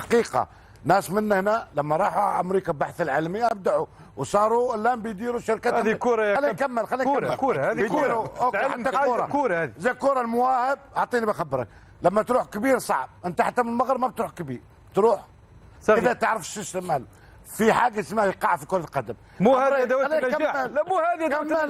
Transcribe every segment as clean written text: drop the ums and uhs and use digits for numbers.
حقيقه ناس منا هنا لما راحوا امريكا البحث العلمي ابدعوا وصاروا الان بيديروا شركات. هذه كوره. خلينا نكمل كوره هذه كوره. حتى كوره هذه زي كوره المواهب. اعطيني بخبرك، لما تروح كبير صعب، انت حتى من المغرب ما بتروح كبير، تروح اذا تعرف السيستم ماله. في حاجه اسمها ايقاع في كره القدم، مو هذه ادوات النجاح. لا مو هذه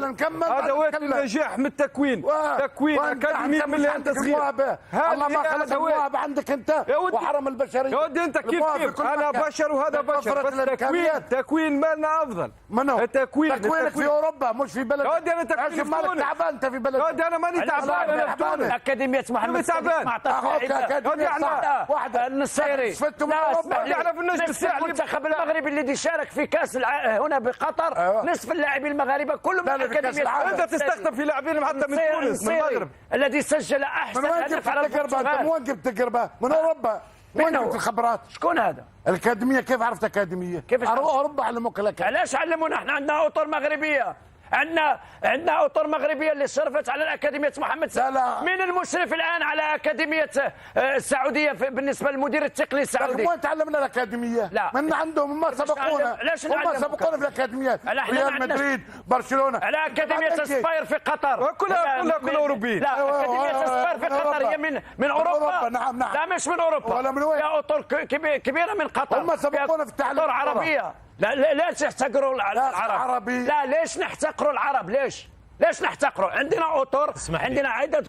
نكمل ادوات النجاح من التكوين. تكوين اكاديميه من اللي انت صغير. الله ما خلق المواهب عندك انت وحرم البشريه. يا ودي انت كيف انا بشر وهذا بشر، بس تكوين مالنا افضل. منو؟ تكوينك في اوروبا مش في بلد. يا ودي انا تكويني في مالك تعبان انت في بلد. يا ودي انا ماني تعبان، انا في تونس. اكاديميه محمد تعبان. واحده النصيري احنا في النجم الساحلي. المنتخب المغربي الذي شارك في كاس هنا بقطر نصف اللاعبين المغاربه كلهم من اكاديميه. انت تستخدم في لاعبين حتى من تونس من المغرب الذي سجل احسن هدف على التجربه. من وين جبت التجربه؟ من اوروبا. وين جبت الخبرات؟ شكون هذا؟ الاكاديميه. كيف عرفت اكاديميه؟ كيف اوروبا علموك لك. علاش علمونا؟ احنا عندنا اطر مغربيه، عندنا اطر مغربيه اللي صرفت على الاكاديميه محمد سعد. مين المشرف الان على اكاديميه السعوديه بالنسبه للمدير التقني السعودي؟ وين تعلمنا الاكاديميه؟ لا من عندهم هم سبقونا. هم سبقونا في الاكاديميات. ريال مدريد، برشلونه. على اكاديميه سباير في قطر كلها اوروبيه. لا اكاديميه سباير في قطر هي من اوروبا. نعم. لا مش من اوروبا. ولا من وين؟ يا اطر كبيره من قطر. هم سبقونا في التعليم. اطر عربيه. لا ليش يحتقروا العرب؟ لا ليش نحتقروا العرب؟ ليش نحتقروا؟ عندنا اطر، عندنا عدد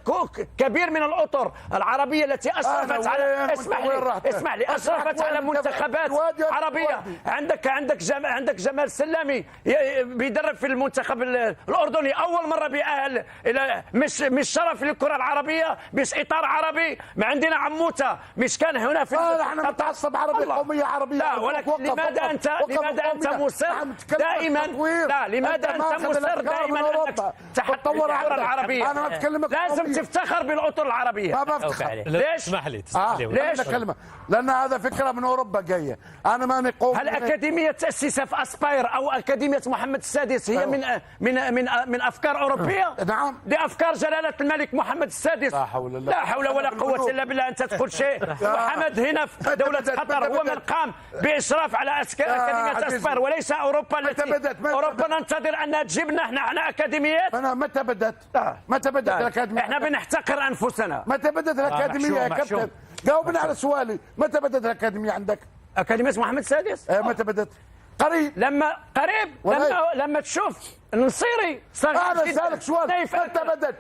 كبير من الاطر العربيه التي اسرفت على اسمح لي اسرفت على منتخبات عربيه. عندك جمال السلامي بيدرب في المنتخب الاردني، اول مره بيأهل الى مش شرف للكره العربيه، مش اطار عربي. ما عندنا عموته مش كان هنا في احنا نتعصب عربي، قوميه عربيه. لا ولكن لماذا انت مصر دائما؟ لا لماذا انت مصر دائما انك تطور العربيه؟ انا ما بكلمك. لازم تفتخر بالاطر العربيه. ما بفتخر. ليش؟ اسمح لي ليش؟ لأن هذا فكره من اوروبا جايه. انا ماني قوم. هل اكاديميه تاسيس في اسباير او اكاديميه محمد السادس هي من افكار اوروبيه؟ نعم. دي افكار جلاله الملك محمد السادس. لا حول ولا قوه الا بالله. انت تقول شيء. محمد هنا في دوله قطر هو من قام باشراف على اكاديميه اسباير وليس اوروبا التي اوروبا ننتظر انها تجيب لنا احنا اكاديميات. متى بدت؟ متى بدت الاكاديميه؟ احنا بنحتقر انفسنا. متى بدت الاكاديميه يا كابتن؟ جاوبنا على سؤالي. متى بدت الاكاديميه عندك؟ اكاديميه محمد السادس؟ متى بدت؟ قريب. لما تشوف النصيري صار. انا سالك سؤال.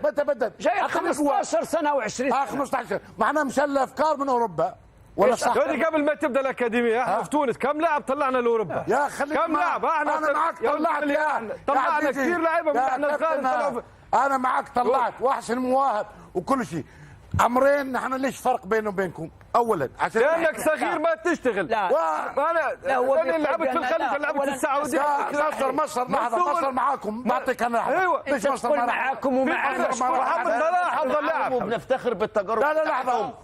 متى بدت؟ جاي 15 سنه و20 سنه. 15. معناها مش الافكار من اوروبا ولا صح؟ قبل ما تبدا الاكاديميه احنا في تونس كم لاعب طلعنا لاوروبا؟ يا خليك كم لاعب؟ انا معك طلعنا كثير لعيبه من احنا صغار. انا معك طلعت واحسن مواهب وكل شيء. امرين نحن ليش فرق بينه وبينكم؟ اولا عشان لانك صغير ما تشتغل. لا هو لعبت في الخليج، لعبت في السعوديه. مصر لحظه. مصر معاكم. بعطيك انا لحظه. ايوه ليش مصر معاكم ومعنا؟ محمد صلاح افضل لاعب. وبنفتخر بالتجارب. لا لحظه.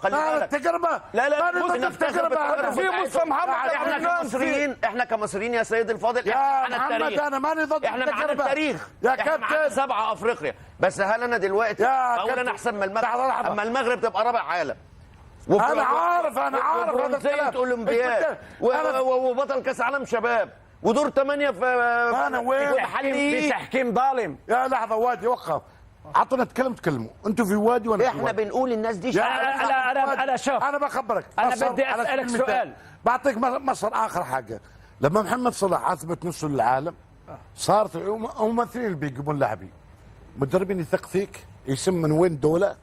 التجربه. لا التجربه في مصطفى محمد. احنا كمصريين يا سيد الفاضل يا محمد انا ماني ضد احنا معانا التاريخ. يا كابتن معانا 7 افريقيا. بس هل انا دلوقتي اقول انا احسن من المغرب؟ اما المغرب تبقى رابع عالم. انا عارف هذا الكلام. اولمبياد وبطل كاس عالم شباب ودور 8 في انا وين في تحكيم ظالم. يا لحظه وادي وقف. عطنا تكلموا انتوا في وادي وانا احنا بنقول الناس دي. انا شوف انا بخبرك. انا بدي اسالك سؤال. بعطيك مصر اخر حاجه. لما محمد صلاح اثبت نفسه للعالم صارت ممثلين اللي بيجيبون لاعبين مدربين يثق فيك يسم من وين الدوله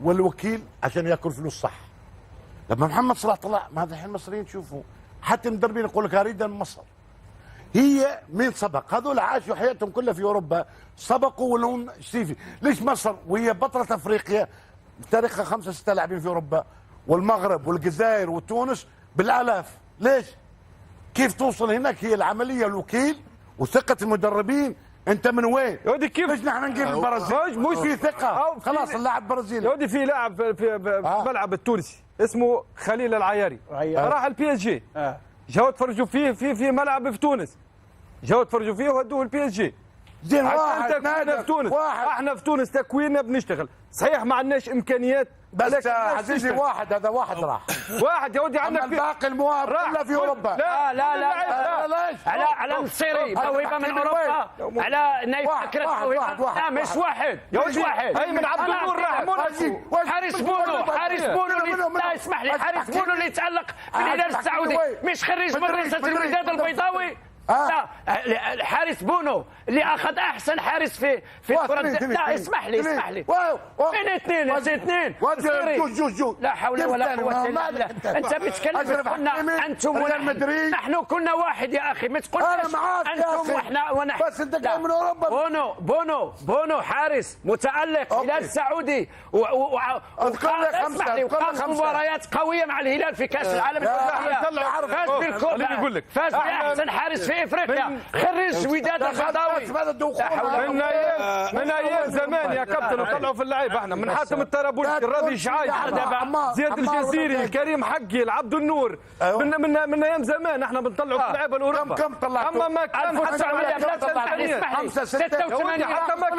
والوكيل عشان ياكل فلوس صح. لما محمد صلاح طلع ما الحين المصريين شوفوا حتى المدربين يقول لك اريد من مصر. هي مين سبق؟ هذول عاشوا حياتهم كلها في اوروبا سبقوا ولون شتيفي. ليش مصر وهي بطلة افريقيا بتاريخها 5 6 لاعبين في اوروبا والمغرب والجزائر وتونس بالالاف؟ ليش؟ كيف توصل هناك؟ هي العمليه الوكيل وثقه المدربين. انت من وين؟ يودي كيف؟ ليش نحن نجيب البرازيل؟ مش في ثقه خلاص اللاعب برازيلي. يودي في لاعب في الملعب التونسي اسمه خليل العياري راح البي اس جي. جاوا تفرجوا فيه في ملعب في تونس. جاوا تفرجوا فيه وهدوه البي اس جي. زين واحد في تونس. احنا في تونس تكويننا بنشتغل صحيح ما عندناش امكانيات بس عزيزي واحد، هذا واحد راح. واحد يا ودي عندك باقي المواهب كلها في اوروبا. لا لا لا على نصيري موهبه من اوروبا، على نايف فكره موهبه. لا مش واحد يا ودي، واحد ايمن عبد النور راح موناكو. حارس بونو لا اسمح لي، حارس بونو اللي يتالق في الهلال السعودي، مش خريج مدرسه الوداد البيضاوي. لا حارس بونو اللي اخذ احسن حارس في الكره. لا اسمح لي فين اثنين جوج لا حول ولا قوه الا بالله. انت بتتكلم كنا انتم نحن كنا واحد يا اخي، ما تقولش انتم ونحن. بس انت جاي من اوروبا. بونو حارس متالق هلال السعودي وقام مباريات قويه مع الهلال في كاس العالم. فاز بالكوبا، فاز باحسن حارس في افريقيا، خرج وداد البيضاوي. من ايام زمان يا كابتن وطلعوا في اللعيبه احنا من حاتم الطرابلسي، الراضي شعايب، زياد الجزيري، الكريم حقي، العبد النور. من ايام زمان احنا بنطلعوا في اللعيبه الاوروبا. كم طلعتوا؟ اما ما كان 86 حتى ما كان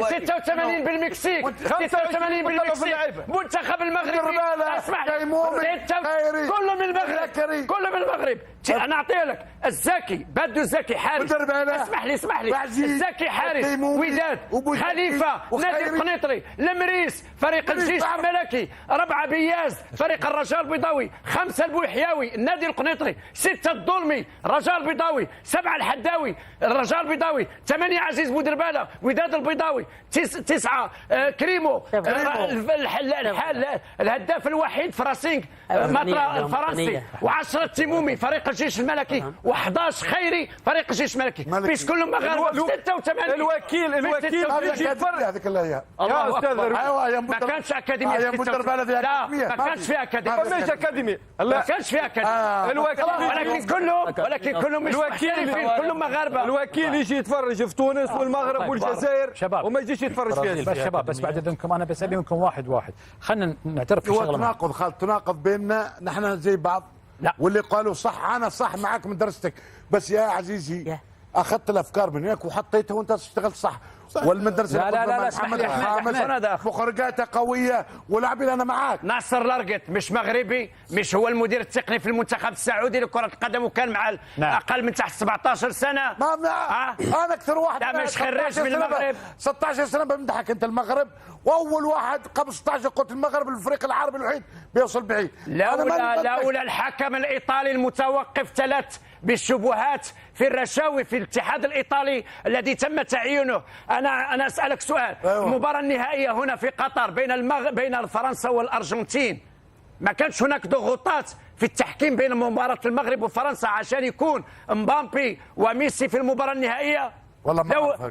86 بالمكسيك، 86 بالمكسيك، منتخب المغرب اسمح لي، كله من المغرب، كله من المغرب. انا اعطي لك الزكي، بدو الزكي حارس، اسمح لي الزكي حارس وداد، خليفه نادي القنيطري، المريس فريق الجيش الملكي، 4 بياز فريق الرجاء البيضاوي، 5 البويحياوي النادي القنيطري، 6 الظلمي رجاء البيضاوي، 7 الحداوي الرجاء البيضاوي، 8 عزيز بودرباله وداد البيضاوي، 9 كريمو الهداف الوحيد فراسينغ مطرا الفرنسي، و10 التيمومي فريق الجيش الملكي، و11 خيري فريق الجيش الملكي، مش كلهم مغاربه. 86 الوكيل يجي يتفرج هذيك اللي هي يا استاذ. ايوه ما كانش اكاديميه. لا ما كانش في اكاديميه. مش اكاديمي، ما كانش في اكاديميه. ولكن كلهم مش محترفين، كلهم مغاربه. الوكيل يجي يتفرج في تونس والمغرب والجزائر وما يجيش يتفرج فيها. شباب بس بعد اذنكم انا بس ابي منكم واحد خلينا نعترف بشغله. تناقض بيننا، نحن زي بعض. لا. واللي قالوا صح، انا صح معك من درستك، بس يا عزيزي اخذت الافكار من هناك وحطيتها وانت اشتغلت صح. والمدرسه لا محمد الخامس مخرجاته قويه ولاعبين. انا معاك. ناصر لرقت مش مغربي، مش هو المدير التقني في المنتخب السعودي لكره القدم، وكان مع اقل من تحت 17 سنه. انا اكثر واحد مش خريج من المغرب. 16 سنه بمدحك انت المغرب، واول واحد قبل 16 قلت المغرب الفريق العربي الوحيد بيوصل بعيد. لولا الحكم الايطالي المتوقف 3 بالشبهات في الرشاوي في الاتحاد الايطالي الذي تم تعيينه. انا اسالك سؤال. المباراه النهائيه هنا في قطر بين فرنسا والارجنتين، ما كانش هناك ضغوطات في التحكيم بين مباراه المغرب وفرنسا عشان يكون مبابي وميسي في المباراه النهائيه؟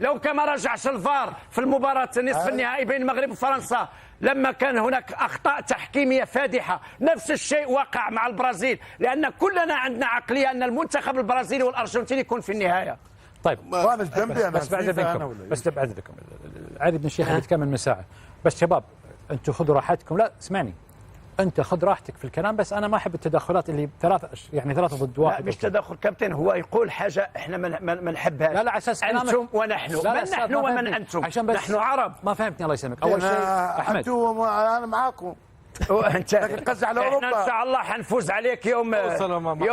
لو كما رجعش الفار في المباراة نصف النهائي بين المغرب وفرنسا لما كان هناك أخطاء تحكيمية فادحة. نفس الشيء وقع مع البرازيل، لأن كلنا عندنا عقلية أن المنتخب البرازيلي والأرجنتيني يكون في النهاية. طيب بس بعد ذنكم عادي بن الشيخ بيتكمل من ساعة. بس شباب أنتم خذوا راحتكم. لا اسمعني، انت خذ راحتك في الكلام، بس انا ما احب التدخلات اللي ثلاثه ضد واحد. مش تدخل كابتن، هو يقول حاجه احنا ما نحبهاش. لا على اساس انتم ونحن، من نحن ومن انتم، نحن عرب. ما فهمتني الله يسلمك. اول شيء احمد انتم انا معاكم. انت قصدي على اوروبا. احنا ان شاء الله حنفوز عليك يوم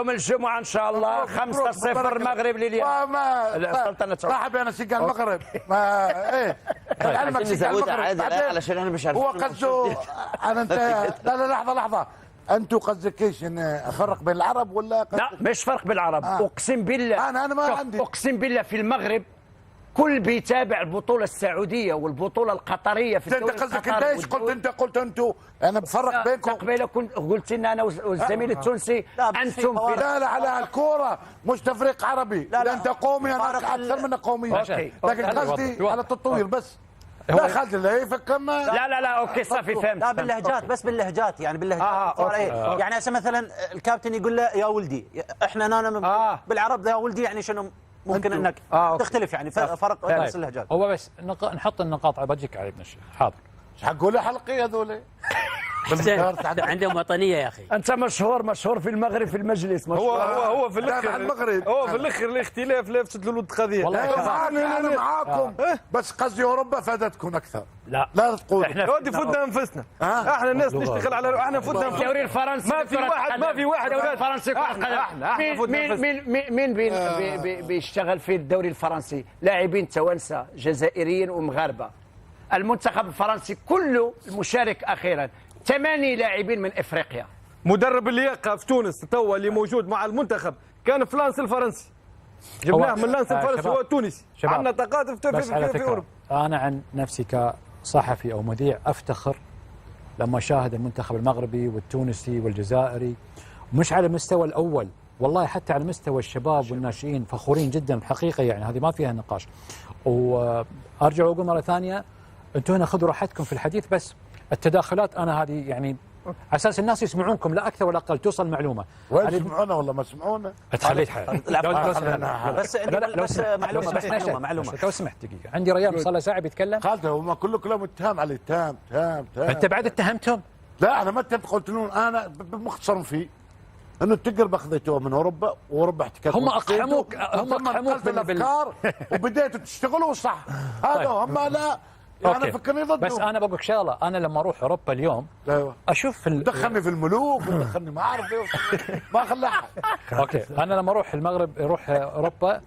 الجمعه ان شاء الله 5-0 المغرب لليوم. السلطنه صاحبي انا سيقال المغرب ما ايه علمك سيقال المغرب علشان انا مش عارف هو قصده. انت لا لحظه انتوا قصدك ايش؟ ان افرق بين العرب ولا لا مش فرق بين العرب. اقسم بالله انا ما عندي. اقسم بالله في المغرب كل بيتابع البطوله السعوديه والبطوله القطريه في الدوري القطري. انت قصدك انت ايش قلت؟ قلت انتوا انا بفرق بينكم. قبيله قلت ان انا والزميل التونسي انتم في لا على الكوره مش تفريق عربي. لا انت قومي، انا اكثر منك قوميه. لكن قصدي على التطوير بس. لا خالد لا يفكرنا. لا اوكي صافي فهمت. لا باللهجات، بس باللهجات يعني باللهجات. يعني هسه مثلا الكابتن يقول له يا ولدي، احنا انا بالعرب يا ولدي يعني شنو ممكن انك تختلف يعني فرق بس اللهجات. هو بس نحط النقاط على بجيك على ابن الشيخ. حاضر. ايش حقوا لي حلقي هذول؟ عندهم وطنيه يا اخي. انت مشهور في المغرب في المجلس. هو في الاخر المغرب، هو في الاخر الاختلاف لا يفسد له القضيه. والله انا معاكم، بس قصدي اوروبا فادتكم اكثر. لا تقول احنا فدنا انفسنا، احنا الناس نشتغل على احنا فدنا انفسنا. الدوري الفرنسي ما في واحد الدوري الفرنسي مين بيشتغل في الدوري الفرنسي؟ لاعبين توانسه جزائريين ومغاربه. المنتخب الفرنسي كله المشارك اخيرا 8 لاعبين من افريقيا. مدرب اللياقه في تونس توا اللي موجود مع المنتخب كان في لانس الفرنسي، جبناه من لانس الفرنسي، هو تونسي. عندنا تقاطف في اوروبا. انا عن نفسي كصحفي او مذيع افتخر لما شاهد المنتخب المغربي والتونسي والجزائري، مش على المستوى الاول والله، حتى على مستوى الشباب والناشئين فخورين جدا بحقيقه، يعني هذه ما فيها نقاش. وارجع واقول مره ثانيه، انتم هنا خذوا راحتكم في الحديث، بس التداخلات انا هذه يعني على اساس الناس يسمعونكم لا اكثر ولا اقل، توصل معلومه. وين يسمعونا ولا ما سمعونا؟ تخليت حالك. بس معلومه لو سمحت دقيقه، عندي ريال صار له ساعه بيتكلم. خالد هم كلهم اتهام على اتهام. انت بعد اتهمتهم؟ لا انا ما اتهمت، قلت لهم انا بمختصر فيه انه التجربه اخذتوها من اوروبا، واوروبا احتكت. هم اقحموك بالافكار وبديتوا تشتغلوا صح. هذا هم لا انا فكرني ضدهم. بس انا بقول لك شغله، انا لما اروح اوروبا اليوم اشوف دخلني في الملوك ودخلني ما اعرف ما خلاها. اوكي انا لما اروح المغرب اروح اوروبا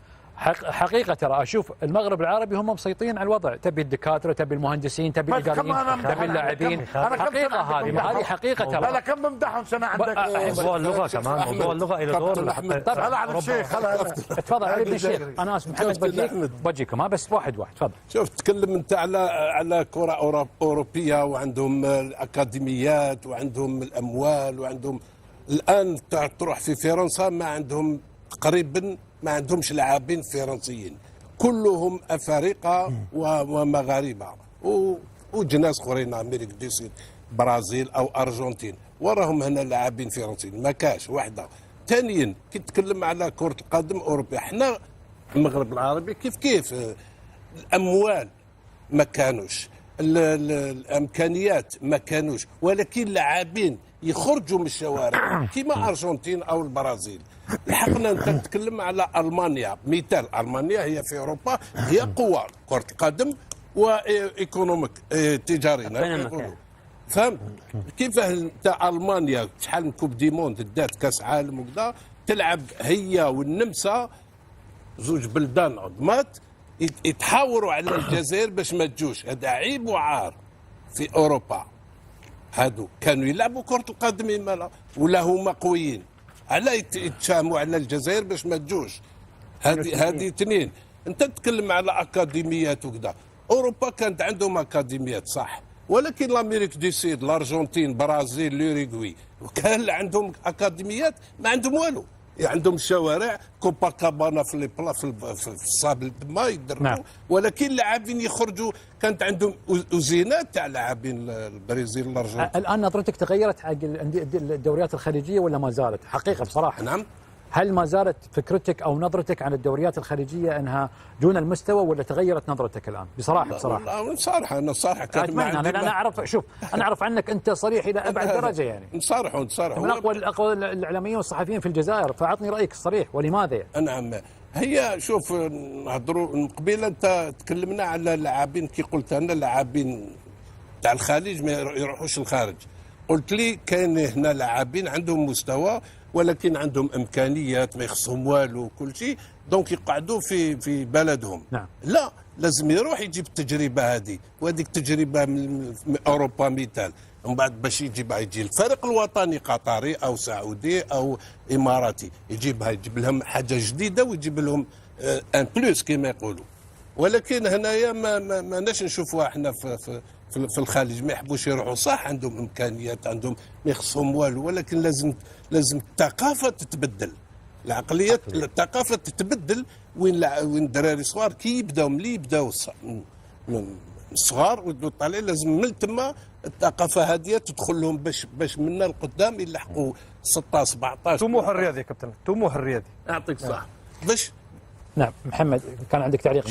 حقيقه ترى اشوف المغرب العربي هم مسيطرين على الوضع، تبي الدكاتره، تبي المهندسين، تبي الاداريين، تبي اللاعبين. حقيقه هذه حقيقه ترى. لا كم بمدحهم سنه عندك. موضوع اللغه كمان، موضوع اللغه الى دور. طلع على الشيخ. تفضل علي بن الشيخ. انا اسف محمد بجيكم بس واحد تفضل. شوف تكلم انت على كره اوروبيه، وعندهم الاكاديميات وعندهم الاموال وعندهم الان تروح في فرنسا ما عندهم تقريبا ما عندهمش لاعبين فرنسيين، كلهم افارقه ومغاربه وجناس اخرين، امريكا دي سود، برازيل او ارجنتين، وراهم هنا لاعبين فرنسيين ما كاش وحده. ثانيا كي تتكلم على كره القدم اوروبيه، احنا المغرب العربي كيف الاموال ما كانوش، الامكانيات ما كانوش، ولكن لاعبين يخرجوا من الشوارع كما ارجنتين او البرازيل. لحقنا انت تتكلم على المانيا، مثال المانيا هي في اوروبا هي قوه كره القدم وايكونوميك تجاري فهمت كيف انت المانيا شحال من كوب دي موند دات كاس عالم وكذا، تلعب هي والنمسا زوج بلدان عظمات يتحاوروا على الجزائر باش ما تجوش. هذا عيب وعار في اوروبا. هادو كانوا يلعبوا كرة القدم ولا هما قويين، على يتشاموا على الجزائر باش ما تجوش. هذه اثنين. انت تتكلم على اكاديميات وكذا، اوروبا كانت عندهم اكاديميات صح، ولكن الامريك دي سيد، الارجنتين، البرازيل، لوريغوي كان عندهم اكاديميات ما عندهم والو. عندهم شوارع كوبا كابانا في الصابل ما يدربوا، ولكن لاعبين يخرجوا كانت عندهم أزينات تاع لاعبين البرازيل الارجنتين. الان نظرتك تغيرت حق الدوريات الخليجيه ولا ما زالت؟ حقيقه بصراحه نعم. هل ما زالت فكرتك او نظرتك عن الدوريات الخليجيه انها دون المستوى، ولا تغيرت نظرتك الان؟ بصراحه انا صراحه انا اعرف، شوف انا اعرف عنك انت صريح الى ابعد درجه، يعني نصارحوا من اقوى الاعلاميين والصحفيين في الجزائر، فاعطني رايك الصريح ولماذا يعني. نعم. هي شوف نهضروا قبيله انت تكلمنا على لاعبين كي قلت انا لاعبين تاع الخليج ما يروحوش الخارج، قلت لي كاين هنا لاعبين عندهم مستوى ولكن عندهم امكانيات ما يخصهم والو كل شيء، دونك يقعدوا في بلدهم. نعم. لا لازم يروح يجيب التجربه هذه، وهذيك التجربه من اوروبا مثال، ومن بعد باش يجي الفريق الوطني قطري او سعودي او اماراتي يجيب لهم حاجه جديده ويجيب لهم ان بلوس كما يقولوا. ولكن هنايا ما ناش نشوفوها احنا في الخارج، ما يحبوش يروحوا صح، عندهم امكانيات عندهم ما يخصهم والو، ولكن لازم الثقافه تتبدل، العقليه الثقافه تتبدل. وين الدراري صغار كي يبداو ملي يبداو من الصغار ويدوا طالعين، لازم من تما الثقافه هذه تدخل لهم باش منا القدام يلحقوا 16 17. طموح الرياضي يا كابتن، طموح الرياضي. يعطيك الصحه. باش نعم محمد كان عندك تعليق.